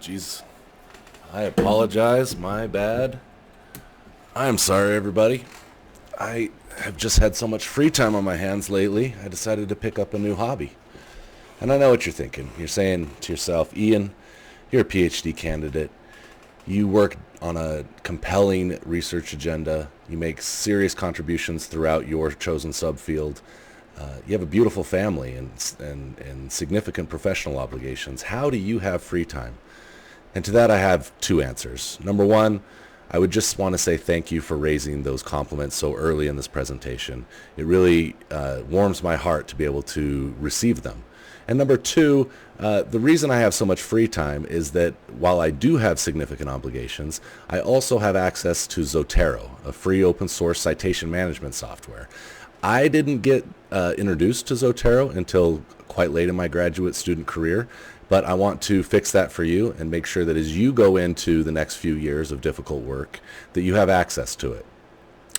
Jeez. I apologize. My bad. I'm sorry, everybody. I have just had so much free time on my hands lately, I decided to pick up a new hobby. And I know what you're thinking. You're saying to yourself, Ian, you're a PhD candidate. You work on a compelling research agenda. You make serious contributions throughout your chosen subfield. You have a beautiful family and significant professional obligations. How do you have free time? And to that I have two answers. Number one, I would just want to say thank you for raising those compliments so early in this presentation. It really warms my heart to be able to receive them. And number two, the reason I have so much free time is that while I do have significant obligations, I also have access to Zotero, a free open source citation management software. I didn't get introduced to Zotero until quite late in my graduate student career, but I want to fix that for you and make sure that as you go into the next few years of difficult work, that you have access to it.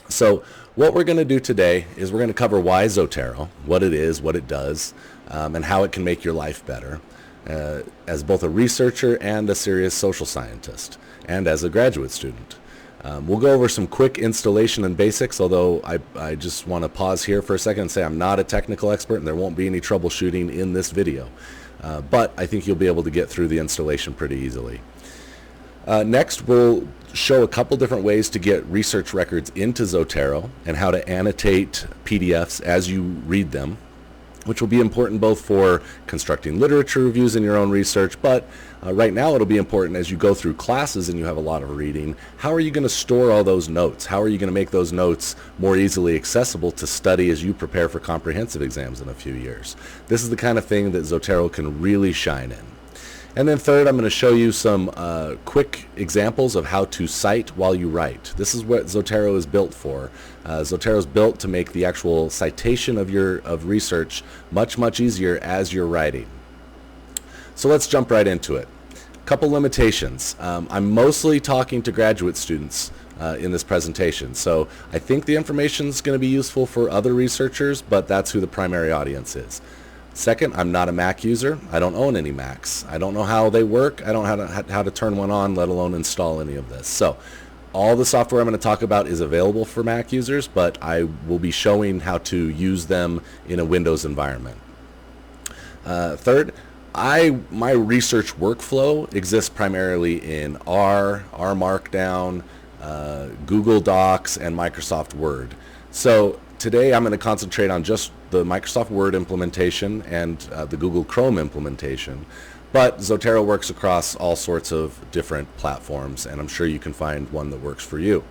So what we're going to do today is we're going to cover why Zotero, what it is, what it does, and how it can make your life better as both a researcher and a serious social scientist, and as a graduate student. We'll go over some quick installation and basics, although I just want to pause here for a second and say I'm not a technical expert and there won't be any troubleshooting in this video. But I think you'll be able to get through the installation pretty easily. Next, we'll show a couple different ways to get research records into Zotero and how to annotate PDFs as you read them, which will be important both for constructing literature reviews in your own research, but right now it'll be important as you go through classes and you have a lot of reading. How are you going to store all those notes? How are you going to make those notes more easily accessible to study as you prepare for comprehensive exams in a few years? This is the kind of thing that Zotero can really shine in. And then third, I'm going to show you some quick examples of how to cite while you write. This is what Zotero is built for. Zotero is built to make the actual citation of research much easier as you're writing. So let's jump right into it. Couple limitations. I'm mostly talking to graduate students in this presentation, so I think the information is going to be useful for other researchers, but that's who the primary audience is. Second, I'm not a Mac user. I don't own any Macs. I don't know how they work. I don't know how to turn one on, let alone install any of this. So all the software I'm going to talk about is available for Mac users, but I will be showing how to use them in a Windows environment. Third, my research workflow exists primarily in R Markdown, Google Docs, and Microsoft Word. So today I'm going to concentrate on just the Microsoft Word implementation and the Google Chrome implementation, but Zotero works across all sorts of different platforms, and I'm sure you can find one that works for you.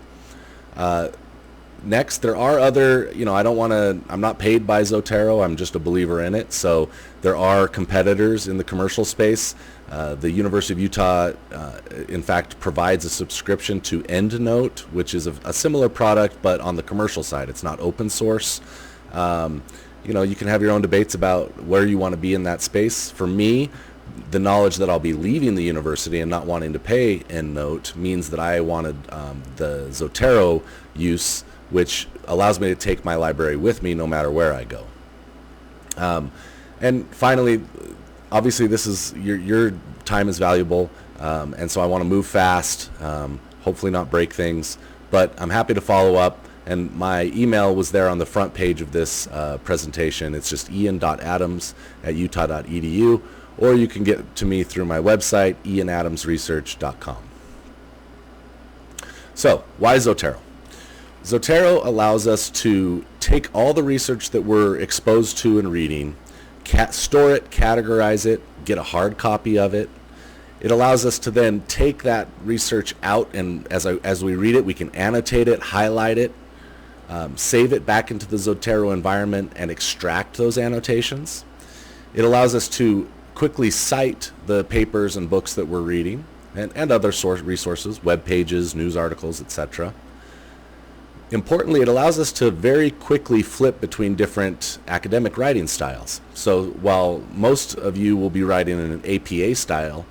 Next, there are other, I'm not paid by Zotero, I'm just a believer in it, so there are competitors in the commercial space. The University of Utah, in fact, provides a subscription to EndNote, which is a similar product, but on the commercial side. It's not open source. You can have your own debates about where you want to be in that space. For me, the knowledge that I'll be leaving the university and not wanting to pay EndNote means that I wanted the Zotero use, which allows me to take my library with me no matter where I go. And finally, obviously this is your time is valuable, and so I want to move fast, hopefully not break things, but I'm happy to follow up, and my email was there on the front page of this presentation. It's just ian.adams@utah.edu, or you can get to me through my website, ianadamsresearch.com. So, why Zotero? Zotero allows us to take all the research that we're exposed to and reading, store it, categorize it, get a hard copy of it. It allows us to then take that research out, and as we read it, we can annotate it, highlight it, save it back into the Zotero environment, and extract those annotations. It allows us to quickly cite the papers and books that we're reading, and other resources, web pages, news articles, etc. Importantly, it allows us to very quickly flip between different academic writing styles. So while most of you will be writing in an APA style,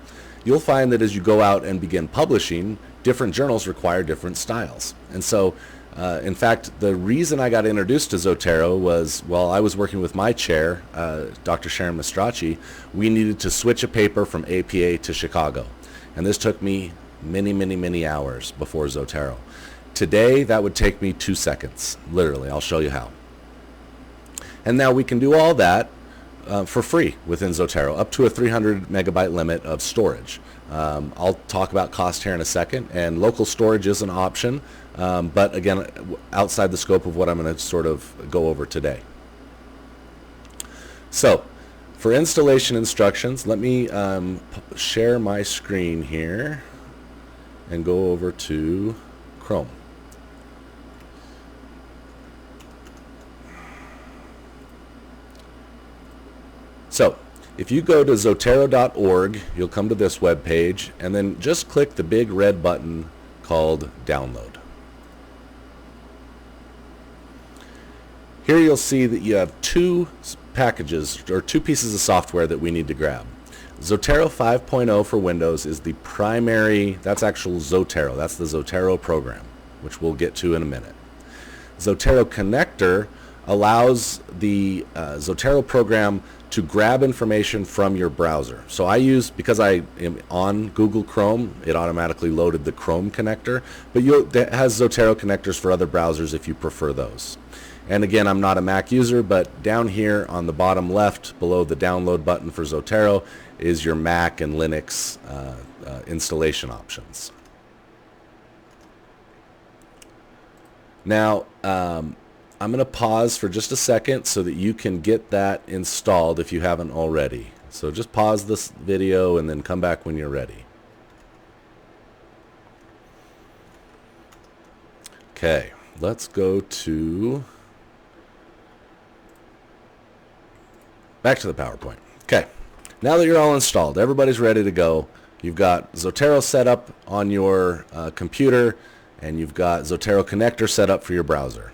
you'll find that as you go out and begin publishing, different journals require different styles. And so, in fact, the reason I got introduced to Zotero was while I was working with my chair, Dr. Sharon Mastracci, we needed to switch a paper from APA to Chicago. And this took me many hours before Zotero. Today, that would take me 2 seconds, literally. I'll show you how. And now we can do all that for free within Zotero, up to a 300 megabyte limit of storage. I'll talk about cost here in a second, and local storage is an option, but again, outside the scope of what I'm going to sort of go over today. So, for installation instructions, let me share my screen here and go over to Chrome. So, if you go to Zotero.org, you'll come to this web page, and then just click the big red button called Download. Here you'll see that you have two packages, or two pieces of software that we need to grab. Zotero 5.0 for Windows is the primary, that's actual Zotero, that's the Zotero program, which we'll get to in a minute. Zotero Connector allows the Zotero program to grab information from your browser. So I use, because I am on Google Chrome, it automatically loaded the Chrome connector, but it has Zotero connectors for other browsers if you prefer those. And again, I'm not a Mac user, but down here on the bottom left below the download button for Zotero is your Mac and Linux installation options. Now, I'm going to pause for just a second so that you can get that installed if you haven't already. So just pause this video and then come back when you're ready. Okay, let's go to back to the PowerPoint. Okay, now that you're all installed, everybody's ready to go. You've got Zotero set up on your computer, and you've got Zotero Connector set up for your browser.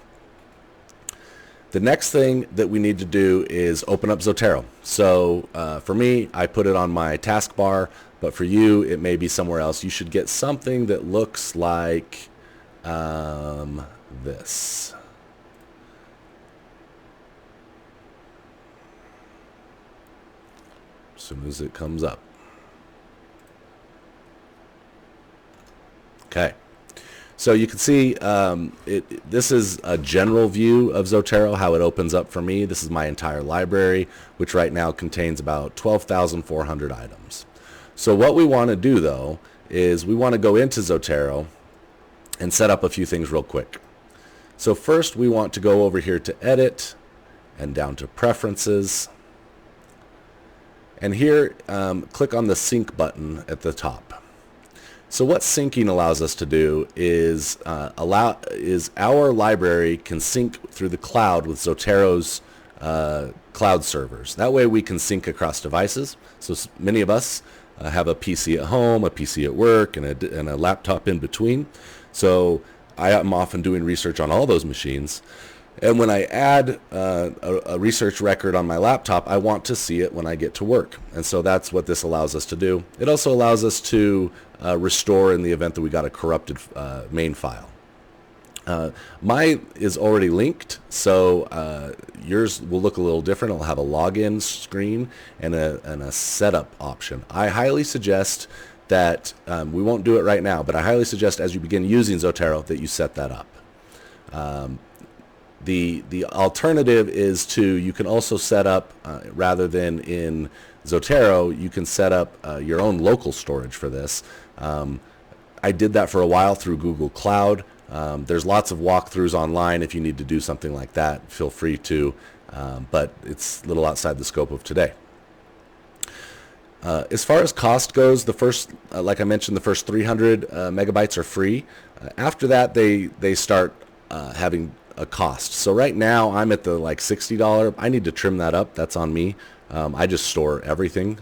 The next thing that we need to do is open up Zotero. So for me, I put it on my taskbar, but for you, it may be somewhere else. You should get something that looks like this. As soon as it comes up. Okay. So you can see this is a general view of Zotero, how it opens up for me. This is my entire library, which right now contains about 12,400 items. So what we want to do, though, is we want to go into Zotero and set up a few things real quick. So first, we want to go over here to Edit and down to Preferences. And here, click on the Sync button at the top. So what syncing allows us to do is our library can sync through the cloud with Zotero's cloud servers. That way we can sync across devices. So many of us have a PC at home, a PC at work, and a laptop in between. So I am often doing research on all those machines. And when I add a research record on my laptop, I want to see it when I get to work. And so that's what this allows us to do. It also allows us to restore in the event that we got a corrupted main file. Mine is already linked, so yours will look a little different. It'll have a login screen and a setup option. I highly suggest that, we won't do it right now, but I highly suggest as you begin using Zotero that you set that up. The alternative is you can also set up, rather than in Zotero, you can set up your own local storage for this. I did that for a while through Google Cloud. There's lots of walkthroughs online if you need to do something like that. Feel free to, but it's a little outside the scope of today. As far as cost goes, the first, like I mentioned, the first 300 megabytes are free. After that, they start having a cost. So right now I'm at the like $60. I need to trim that up. That's on me. I just store everything.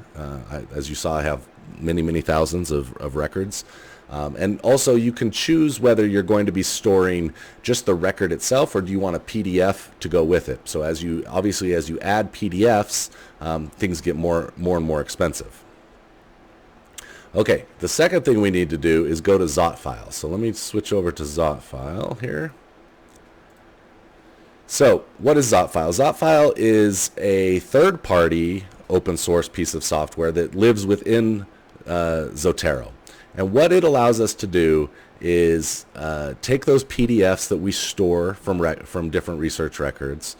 As you saw, I have many thousands of records. And also you can choose whether you're going to be storing just the record itself or do you want a PDF to go with it. So as you add PDFs, things get more and more expensive. Okay, the second thing we need to do is go to Zotfile. So let me switch over to Zotfile here. So what is Zotfile? Zotfile is a third-party open source piece of software that lives within Zotero. And what it allows us to do is take those PDFs that we store from different research records,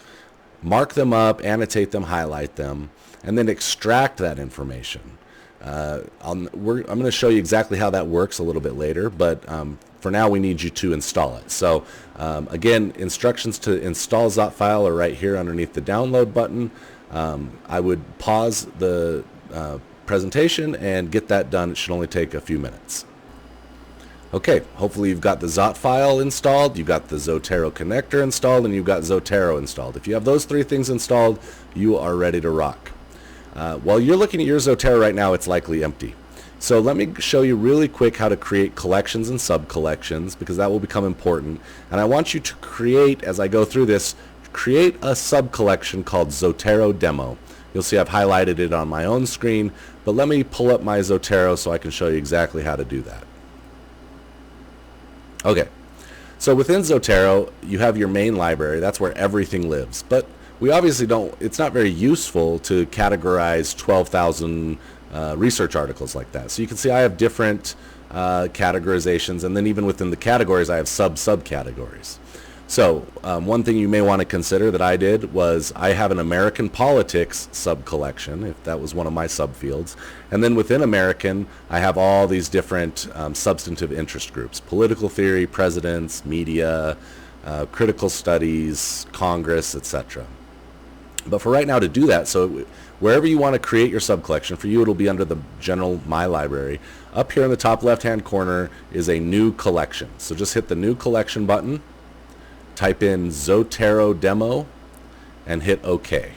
mark them up, annotate them, highlight them, and then extract that information. I'm going to show you exactly how that works a little bit later, but for now we need you to install it. So again, instructions to install Zotfile are right here underneath the download button. I would pause the presentation and get that done. It should only take a few minutes. Okay, hopefully you've got the Zotfile installed, you've got the Zotero connector installed, and you've got Zotero installed. If you have those three things installed, you are ready to rock. While you're looking at your Zotero right now, it's likely empty. So let me show you really quick how to create collections and sub-collections, because that will become important. And I want you to create, as I go through this, create a sub-collection called Zotero Demo. You'll see I've highlighted it on my own screen, but let me pull up my Zotero so I can show you exactly how to do that. Okay, so within Zotero, you have your main library. That's where everything lives. But we obviously don't, it's not very useful to categorize 12,000 research articles like that. So you can see I have different categorizations, and then even within the categories, I have subcategories. So one thing you may want to consider that I did was I have an American politics sub-collection, if that was one of my subfields. And then within American, I have all these different substantive interest groups: political theory, presidents, media, critical studies, Congress, etc. But for right now, to do that, so wherever you want to create your sub-collection, for you it'll be under the general My Library. Up here in the top left-hand corner is a new collection. So just hit the new collection button, type in Zotero Demo, and hit OK.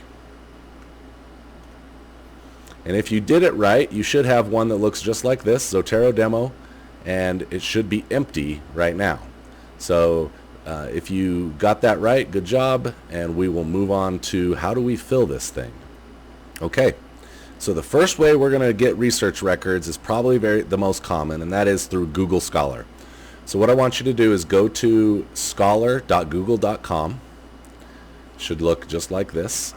And if you did it right, you should have one that looks just like this, Zotero Demo, and it should be empty right now. So if you got that right, good job, and we will move on to how do we fill this thing. Okay, so the first way we're going to get research records is probably the most common, and that is through Google Scholar. So what I want you to do is go to scholar.google.com. Should look just like this.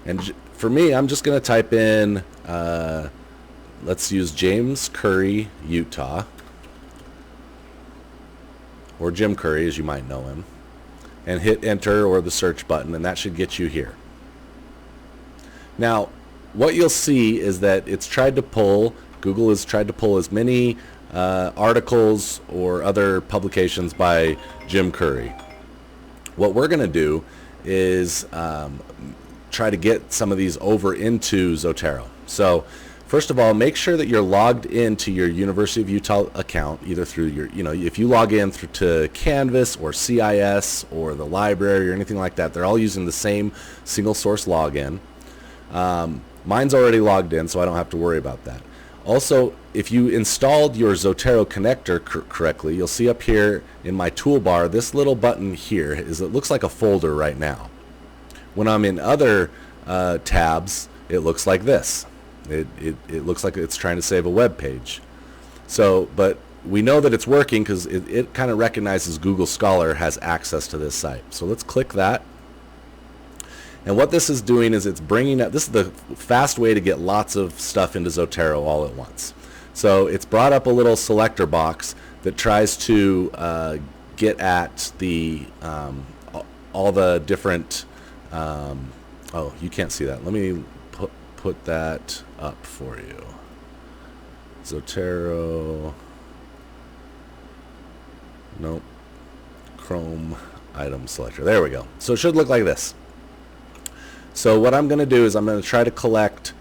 And for me, I'm just going to type in, let's use James Curry, Utah, or Jim Curry, as you might know him, and hit enter or the search button, and that should get you here. Now, what you'll see is that Google has tried to pull as many articles or other publications by Jim Curry. What we're going to do is try to get some of these over into Zotero. So first of all, make sure that you're logged into your University of Utah account, either through your, if you log in to Canvas or CIS or the library or anything like that, they're all using the same single source login. Mine's already logged in, so I don't have to worry about that. Also, if you installed your Zotero connector correctly, you'll see up here in my toolbar, this little button here it looks like a folder right now. When I'm in other tabs, it looks like this. It looks like it's trying to save a web page. So, but we know that it's working because it kind of recognizes Google Scholar has access to this site. So let's click that. And what this is doing is it's bringing up, this is the fast way to get lots of stuff into Zotero all at once. So it's brought up a little selector box that tries to get at the all the different, oh, you can't see that. Let me put that up for you. Zotero, nope, Chrome item selector. There we go. So it should look like this. So what I'm going to do is I'm going to try to collect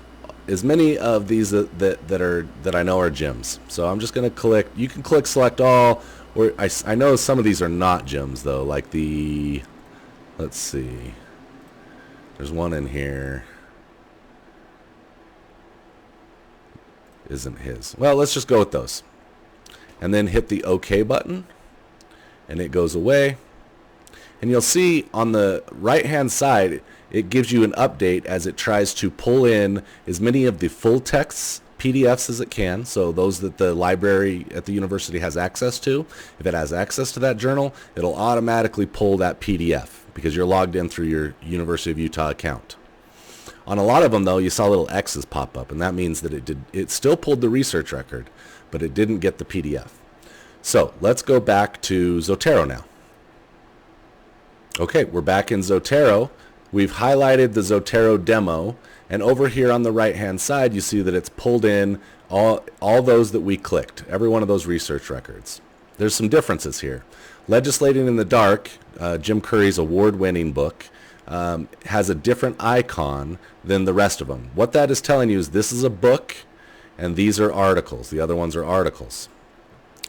as many of these that I know are gems. So I'm just going to click. You can click select all, or I know some of these are not gems though, like the, let's see, there's one in here. Isn't his. Well, let's just go with those. And then hit the OK button, and it goes away. And you'll see on the right-hand side, it gives you an update as it tries to pull in as many of the full text PDFs as it can, so those that the library at the university has access to. If it has access to that journal, it'll automatically pull that PDF because you're logged in through your University of Utah account. On a lot of them, though, you saw little X's pop up, and that means that it still pulled the research record, but it didn't get the PDF. So let's go back to Zotero now. Okay, we're back in Zotero. We've highlighted the Zotero demo, and over here on the right-hand side, you see that it's pulled in all those that we clicked, every one of those research records. There's some differences here. Legislating in the Dark, Jim Curry's award-winning book, has a different icon than the rest of them. What that is telling you is this is a book, and these are articles. The other ones are articles.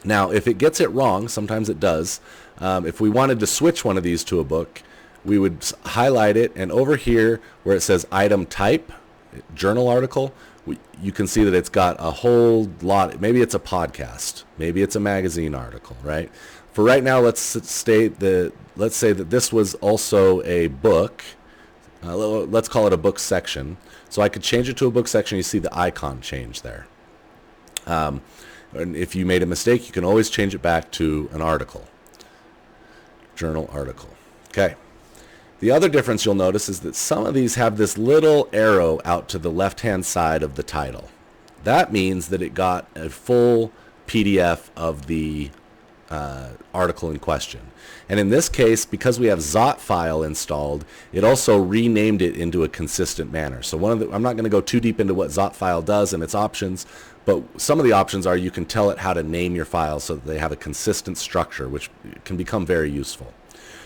Now, if it gets it wrong, sometimes it does, if we wanted to switch one of these to a book, we would highlight it, and over here where it says item type, journal article, you can see that it's got a whole lot. Maybe it's a podcast, maybe it's a magazine article, right? For right now, let's say that this was also a book. Let's call it a book section. So I could change it to a book section. You see the icon change there. And if you made a mistake, you can always change it back to an article, journal article. Okay. The other difference you'll notice is that some of these have this little arrow out to the left-hand side of the title. That means that it got a full PDF of the article in question. And in this case, because we have Zotfile installed, it also renamed it into a consistent manner. So I'm not going to go too deep into what Zotfile does and its options, but some of the options are you can tell it how to name your files so that they have a consistent structure, which can become very useful.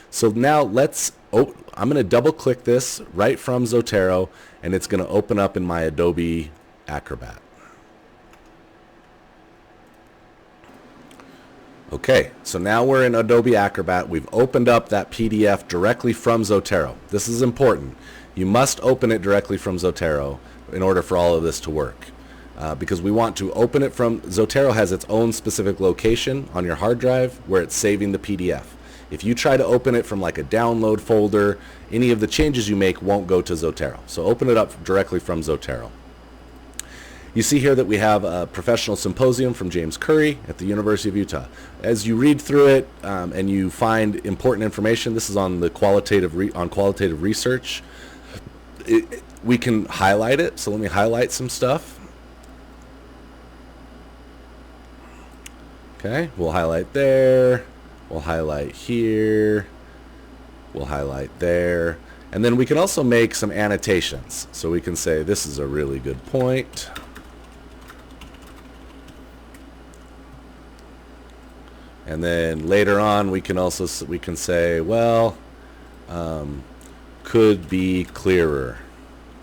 So now I'm going to double click this right from Zotero, and it's going to open up in my Adobe Acrobat. Okay, so now we're in Adobe Acrobat. We've opened up that PDF directly from Zotero. This is important. You must open it directly from Zotero in order for all of this to work. Because we want to open it from, Zotero has its own specific location on your hard drive where it's saving the PDF. If you try to open it from like a download folder, any of the changes you make won't go to Zotero. So open it up directly from Zotero. You see here that we have a professional symposium from James Curry at the University of Utah. As you read through it and you find important information, this is on the qualitative research. We can highlight it. So let me highlight some stuff. Okay, we'll highlight there. We'll highlight here. We'll highlight there. And then we can also make some annotations. So we can say this is a really good point. And then later on we can say, well, could be clearer,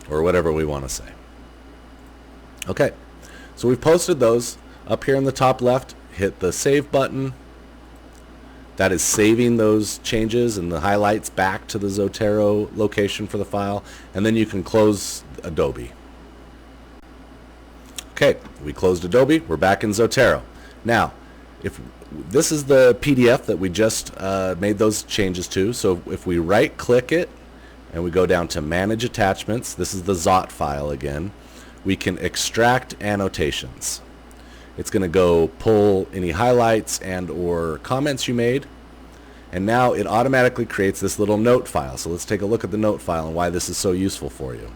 or whatever we want to say. Okay, so we've posted those. Up here in the top left, hit the save button. That is saving those changes and the highlights back to the Zotero location for the file. And then you can close Adobe. Okay, we closed Adobe. We're back in Zotero. Now, if this is the PDF that we just made those changes to. So if we right-click it and we go down to Manage Attachments, this is the Zot file again, we can extract annotations. It's going to go pull any highlights and or comments you made. And now it automatically creates this little note file. So let's take a look at the note file and why this is so useful for you.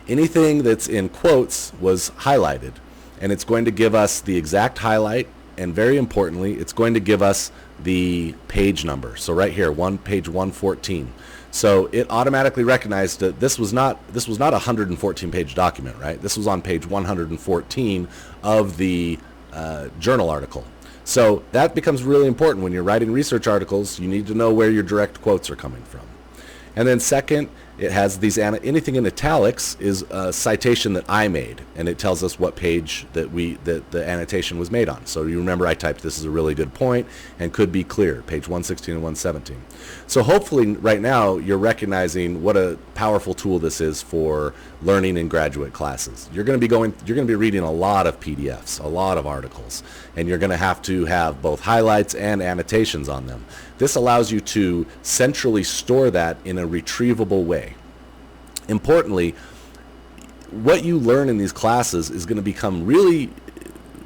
Anything that's in quotes was highlighted. And it's going to give us the exact highlight. And very importantly, it's going to give us the page number. So right here, page 114. So it automatically recognized that this was not a 114-page document, right? This was on page 114 of the journal article. So that becomes really important when you're writing research articles. You need to know where your direct quotes are coming from. And then second, it has these anything in italics is a citation that I made, and it tells us what page that the annotation was made on. So you remember I typed this is a really good point and could be clear, page 116 and 117. So hopefully right now you're recognizing what a powerful tool this is for learning in graduate classes. You're going to be reading a lot of PDFs, a lot of articles, and you're going to have both highlights and annotations on them. This allows you to centrally store that in a retrievable way. Importantly, what you learn in these classes is going to become really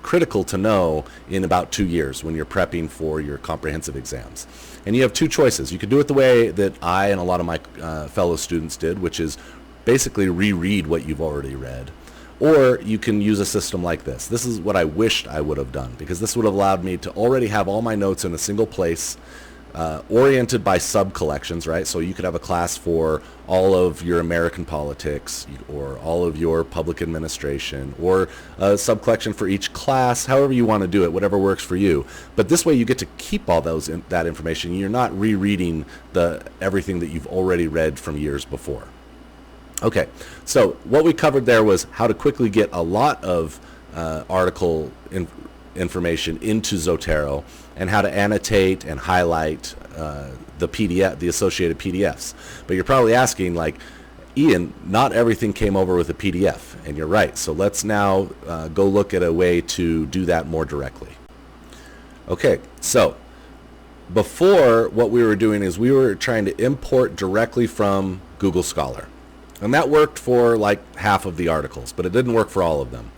critical to know in about 2 years when you're prepping for your comprehensive exams. And you have two choices. You could do it the way that I and a lot of my fellow students did, which is basically reread what you've already read. Or you can use a system like this. This is what I wished I would have done, because this would have allowed me to already have all my notes in a single place, oriented by sub-collections, right? So you could have a class for all of your American politics, or all of your public administration, or a sub-collection for each class, however you want to do it, whatever works for you. But this way you get to keep all that information. You're not rereading everything that you've already read from years before. Okay, so what we covered there was how to quickly get a lot of article information into Zotero, and how to annotate and highlight the PDF, the associated PDFs. But you're probably asking, like, Ian, not everything came over with a PDF, and you're right. So let's now go look at a way to do that more directly. Okay, so before, what we were doing is we were trying to import directly from Google Scholar. And that worked for like half of the articles, but it didn't work for all of them.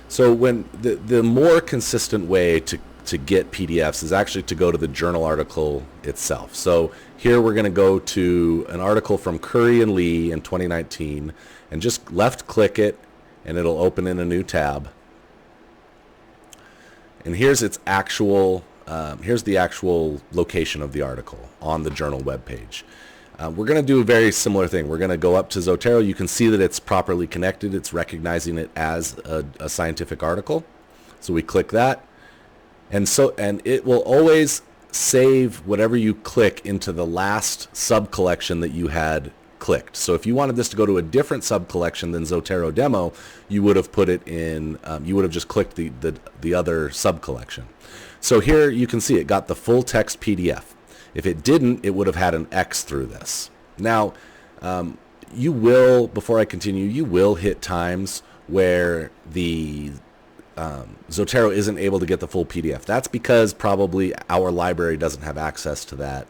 So when the more consistent way to get PDFs is actually to go to the journal article itself. So here we're going to go to an article from Curry and Lee in 2019, and just left click it, and it'll open in a new tab. And here's its actual, here's the actual location of the article on the journal webpage. We're going to do a very similar thing. We're going to go up to Zotero. You can see that it's properly connected. It's recognizing it as a scientific article. So we click that. And it will always save whatever you click into the last sub-collection that you had clicked. So if you wanted this to go to a different sub-collection than Zotero Demo, you would have put it in, you would have just clicked the other sub-collection. So here you can see it got the full text PDF. If it didn't, it would have had an X through this. Now, you will, before I continue, you will hit times where the Zotero isn't able to get the full PDF. That's because probably our library doesn't have access to that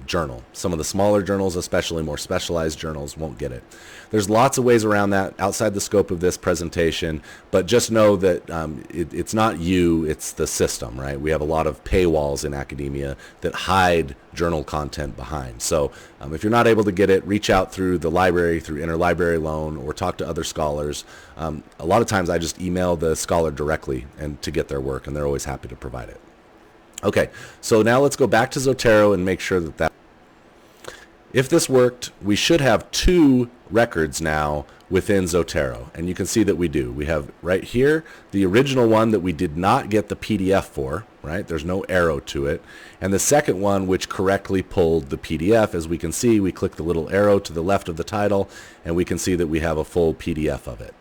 journal. Some of the smaller journals, especially more specialized journals, won't get it. There's lots of ways around that outside the scope of this presentation, but just know that it's not you, it's the system, right? We have a lot of paywalls in academia that hide journal content behind. So if you're not able to get it, reach out through the library, through interlibrary loan, or talk to other scholars. A lot of times I just email the scholar directly and to get their work, and they're always happy to provide it. Okay, so now let's go back to Zotero and make sure that if this worked, we should have 2 records now within Zotero, and you can see that we do. We have right here the original one that we did not get the PDF for, right? There's no arrow to it. And the second one which correctly pulled the PDF. As we can see, we click the little arrow to the left of the title, and we can see that we have a full PDF of it.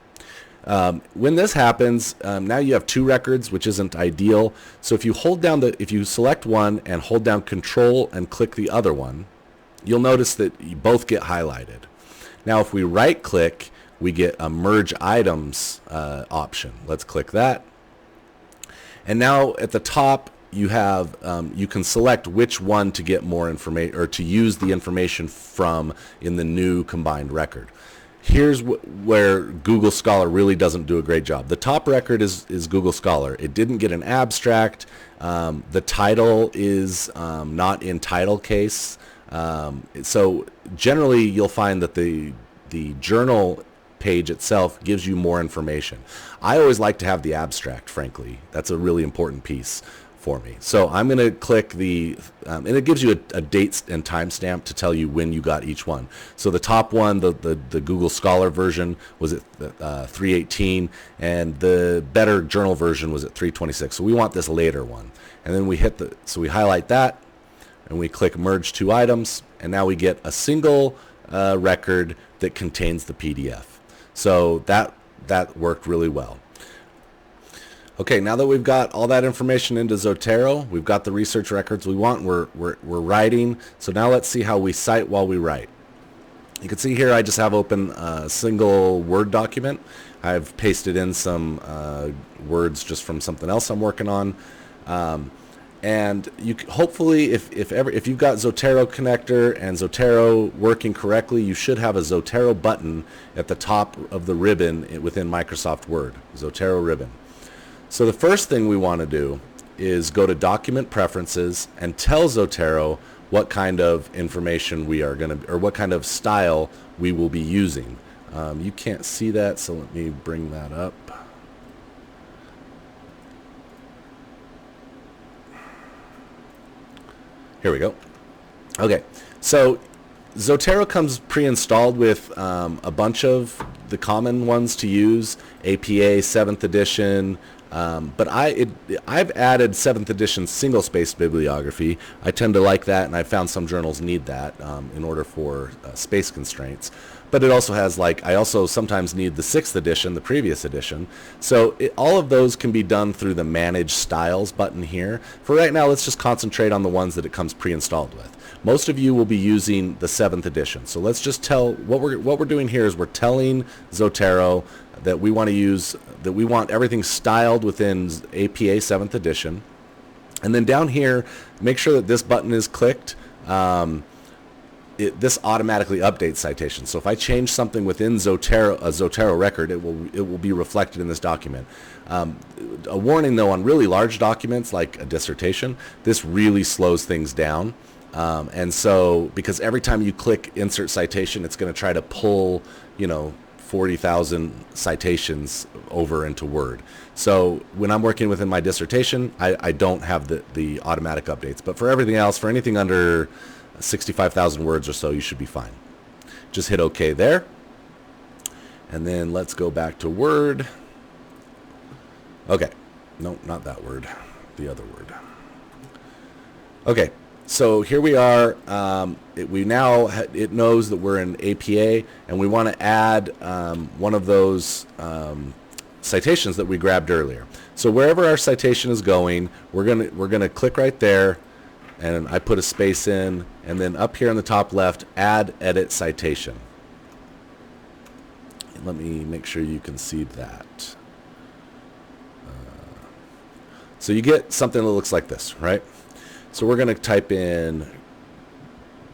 When this happens, now you have 2 records, which isn't ideal. So if you if you select one and hold down Control and click the other one, you'll notice that you both get highlighted. Now if we right click, we get a Merge Items option. Let's click that. And now at the top you have, you can select which one to get more information, or to use the information from in the new combined record. Here's where Google Scholar really doesn't do a great job. The top record is Google Scholar. It didn't get an abstract. The title is not in title case. So generally you'll find that the journal page itself gives you more information. I always like to have the abstract, frankly. That's a really important piece for me. So I'm going to click and it gives you a date and timestamp to tell you when you got each one. So the top one, the Google Scholar version, was at 318, and the better journal version was at 326. So we want this later one. And then we we highlight that, and we click Merge 2 items, and now we get a single record that contains the PDF. So that worked really well. Okay, now that we've got all that information into Zotero, we've got the research records we want, we're writing. So now let's see how we cite while we write. You can see here I just have open a single Word document. I've pasted in some words just from something else I'm working on. And you hopefully, if you've got Zotero connector and Zotero working correctly, you should have a Zotero button at the top of the ribbon within Microsoft Word, Zotero ribbon. So the first thing we want to do is go to Document Preferences and tell Zotero what kind of information we are going to, or what kind of style we will be using. You can't see that, so let me bring that up. Here we go. Okay, so Zotero comes pre-installed with a bunch of the common ones to use, APA, 7th edition, but I've added 7th edition single-space bibliography. I tend to like that, and I found some journals need that in order for space constraints. But it also has, like, I also sometimes need the 6th edition, the previous edition. So all of those can be done through the Manage Styles button here. For right now, let's just concentrate on the ones that it comes pre-installed with. Most of you will be using the 7th edition. So let's just tell, what we're doing here is we're telling Zotero that we want to use, that we want everything styled within APA 7th edition. And then down here, make sure that this button is clicked. This automatically updates citations. So if I change something within Zotero, a Zotero record, it will be reflected in this document. A warning though, on really large documents like a dissertation, this really slows things down. And so, because every time you click insert citation, it's going to try to pull, 40,000 citations over into Word. So when I'm working within my dissertation, I don't have the automatic updates. But for everything else, for anything under 65,000 words or so, you should be fine. Just hit OK there. And then let's go back to Word. Okay. No, not that word. The other word. Okay. So here we are. It knows that we're in APA, and we want to add one of those citations that we grabbed earlier. So wherever our citation is going, we're gonna click right there, and I put a space in, and then up here on the top left, add edit citation. Let me make sure you can see that. So you get something that looks like this, right? So we're going to type in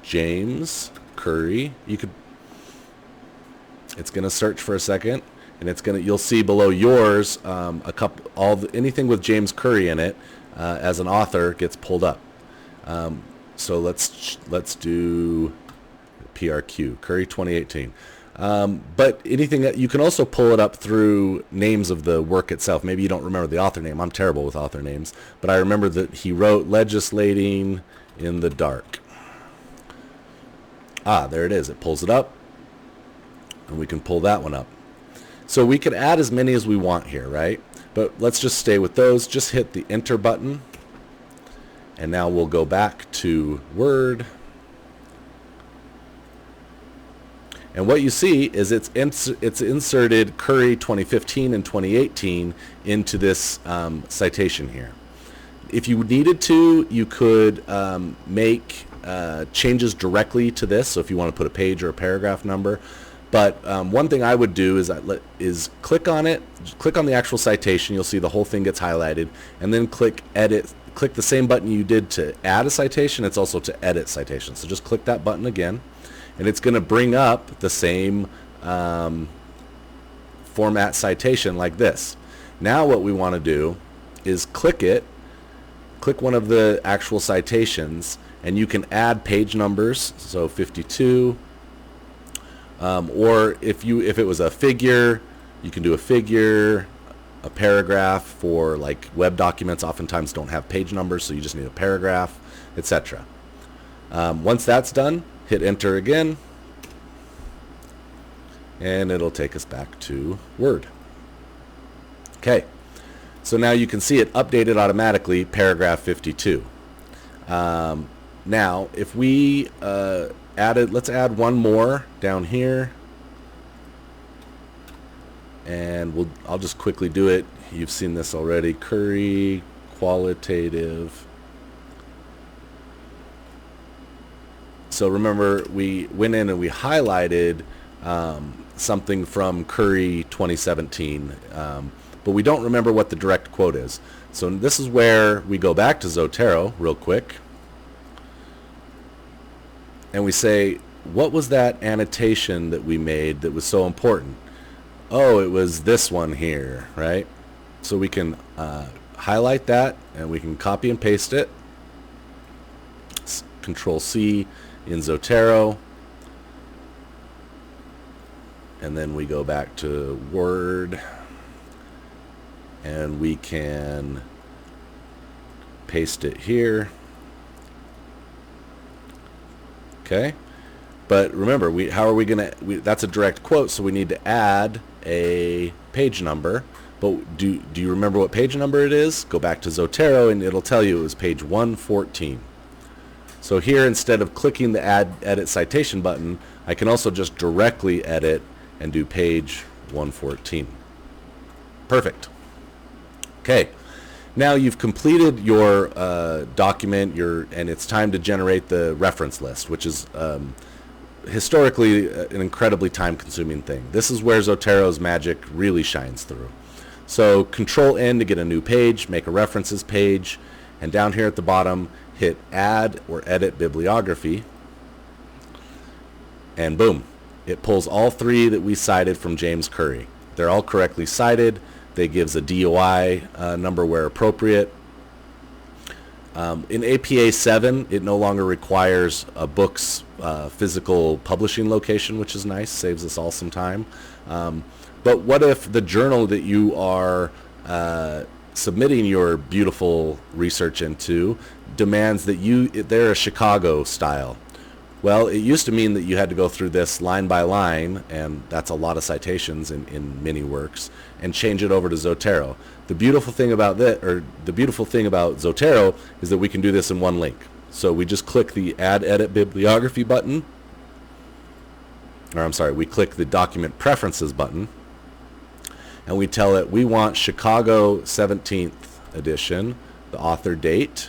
James Curry. It's going to search for a second, and you'll see below yours anything with James Curry in it as an author gets pulled up. So let's do PRQ Curry 2018. But anything that you can also pull it up through names of the work itself. Maybe you don't remember the author name. I'm terrible with author names, but I remember that he wrote Legislating in the Dark. There it is. It pulls it up, and we can pull that one up. So we could add as many as we want here, right? But let's just stay with those. Just hit the enter button, and now we'll go back to Word. And what you see is it's inserted Curry 2015 and 2018 into this citation here. If you needed to, you could make changes directly to this. So if you want to put a page or a paragraph number. But one thing I would do is click on it, click on the actual citation. You'll see the whole thing gets highlighted. And then click Edit. Click the same button you did to add a citation. It's also to edit citation. So just click that button again. And it's going to bring up the same format citation like this. Now what we want to do is click one of the actual citations, and you can add page numbers, so 52, or if it was a figure, you can do a figure, a paragraph. For like web documents oftentimes don't have page numbers, so you just need a paragraph, etc. Once that's done, hit enter again, and it'll take us back to Word. Okay, so now you can see it updated automatically, paragraph 52. Now, if we let's add one more down here, and I'll just quickly do it. You've seen this already. Curry qualitative. So remember, we went in and we highlighted something from Curry 2017, but we don't remember what the direct quote is. So this is where we go back to Zotero real quick, and we say, what was that annotation that we made that was so important? Oh, it was this one here, right? So we can highlight that, and we can copy and paste it. Control C in Zotero. And then we go back to Word, and we can paste it here. Okay, but remember, how are we gonna? That's a direct quote, so we need to add a page number. But do you remember what page number it is? Go back to Zotero, and it'll tell you it was page 114. So here, instead of clicking the Add Edit Citation button, I can also just directly edit and do page 114. Perfect. Okay, now you've completed your document, and it's time to generate the reference list, which is historically an incredibly time-consuming thing. This is where Zotero's magic really shines through. So Control N to get a new page, make a references page, and down here at the bottom, hit Add or Edit Bibliography, and boom. It pulls all three that we cited from James Curry. They're all correctly cited. They gives a DOI number where appropriate. In APA 7, it no longer requires a book's physical publishing location, which is nice, saves us all some time. But what if the journal that you are submitting your beautiful research into demands that they're a Chicago style? Well, it used to mean that you had to go through this line by line, and that's a lot of citations in many works, and change it over to Zotero. The beautiful thing about Zotero is that we can do this in one link. So we just click the Add Edit Bibliography button, we click the Document Preferences button, and we tell it we want Chicago 17th edition, the author date.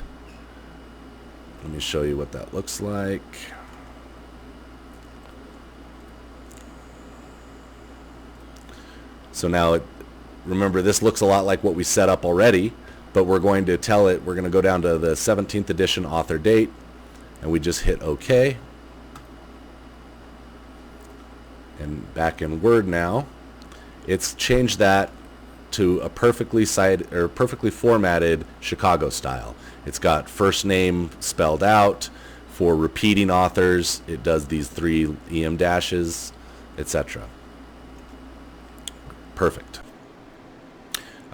Let me show you what that looks like. So now, remember, this looks a lot like what we set up already, but we're going to tell it, we're going to go down to the 17th edition author date, and we just hit OK. And back in Word now, it's changed that to a perfectly formatted Chicago style. It's got first name spelled out. For repeating authors, it does these 3 EM dashes, etc. Perfect.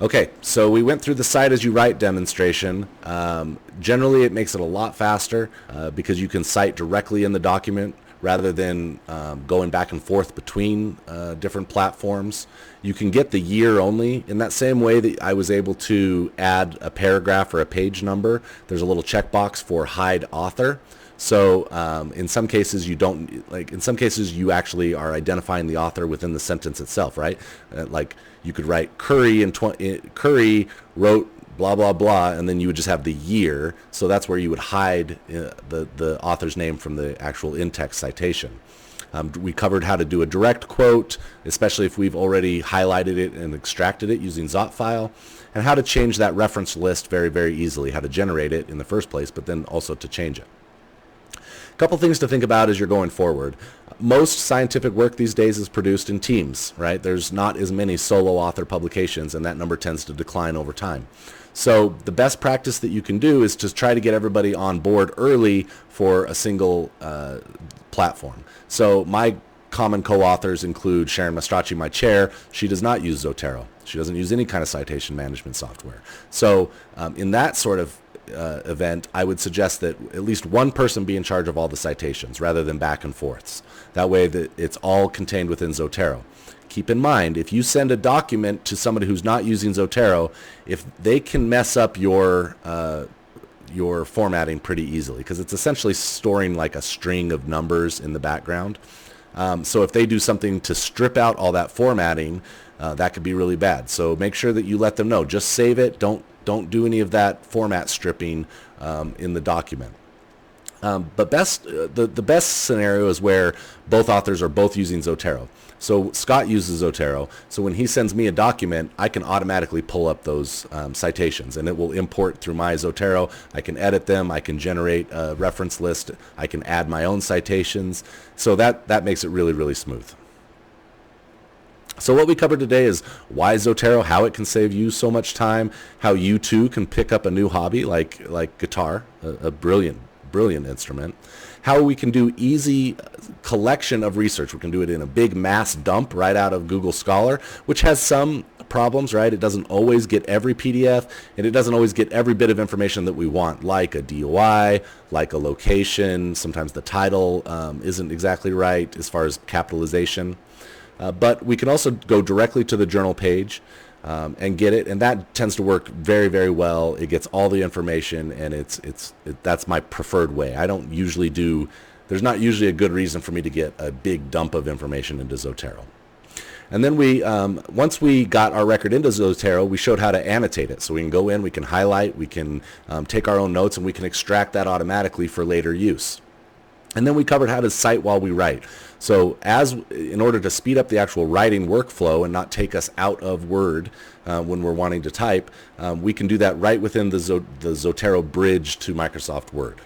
Okay, so we went through the Cite as you write demonstration. Generally, it makes it a lot faster because you can cite directly in the document rather than going back and forth between different platforms. You can get the year only in that same way that I was able to add a paragraph or a page number. There's a little checkbox for hide author. So in some cases in some cases you actually are identifying the author within the sentence itself, right? Like you could write Curry Curry wrote blah blah blah, and then you would just have the year. So that's where you would hide the author's name from the actual in-text citation. We covered how to do a direct quote, especially if we've already highlighted it and extracted it using Zotfile, and how to change that reference list very, very easily, how to generate it in the first place, but then also to change it. A couple things to think about as you're going forward. Most scientific work these days is produced in teams, right? There's not as many solo author publications, and that number tends to decline over time. So the best practice that you can do is to try to get everybody on board early for a single platform. So my common co-authors include Sharon Mastracci, my chair. She does not use Zotero. She doesn't use any kind of citation management software. So in that sort of event, I would suggest that at least one person be in charge of all the citations rather than back and forths. That way that it's all contained within Zotero. Keep in mind, if you send a document to somebody who's not using Zotero, if they can mess up your formatting pretty easily, because it's essentially storing like a string of numbers in the background. So if they do something to strip out all that formatting, that could be really bad. So make sure that you let them know. Just save it. Don't do any of that format stripping in the document. But the best scenario is where both authors are both using Zotero. So Scott uses Zotero, so when he sends me a document, I can automatically pull up those citations, and it will import through my Zotero. I can edit them, I can generate a reference list, I can add my own citations, so that makes it really, really smooth. So what we covered today is why Zotero, how it can save you so much time, how you too can pick up a new hobby like guitar, a brilliant brilliant instrument. How we can do easy collection of research. We can do it in a big mass dump right out of Google Scholar, which has some problems, right? It doesn't always get every PDF, and it doesn't always get every bit of information that we want, like a DOI, like a location. Sometimes the title isn't exactly right as far as capitalization. But we can also go directly to the journal page and get it, and that tends to work very, very well. It gets all the information, and that's my preferred way. I don't usually there's not usually a good reason for me to get a big dump of information into Zotero. And then once we got our record into Zotero, we showed how to annotate it. So we can go in, we can highlight, we can take our own notes, and we can extract that automatically for later use. And then we covered how to cite while we write. So in order to speed up the actual writing workflow and not take us out of Word when we're wanting to type, we can do that right within the Zotero bridge to Microsoft Word.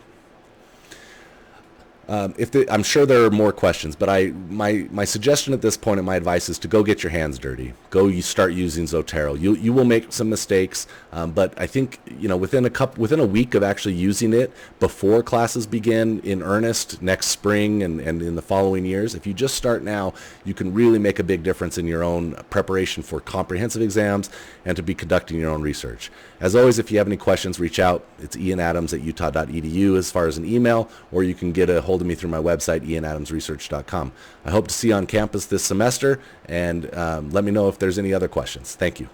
I'm sure there are more questions, but my suggestion at this point and my advice is to go get your hands dirty. You start using Zotero. You will make some mistakes, but I think within a week of actually using it before classes begin in earnest next spring and in the following years, if you just start now, you can really make a big difference in your own preparation for comprehensive exams and to be conducting your own research. As always, if you have any questions, reach out. It's ianadams@utah.edu as far as an email, or you can get a hold of me through my website, ianadamsresearch.com. I hope to see you on campus this semester, and let me know if there's any other questions. Thank you.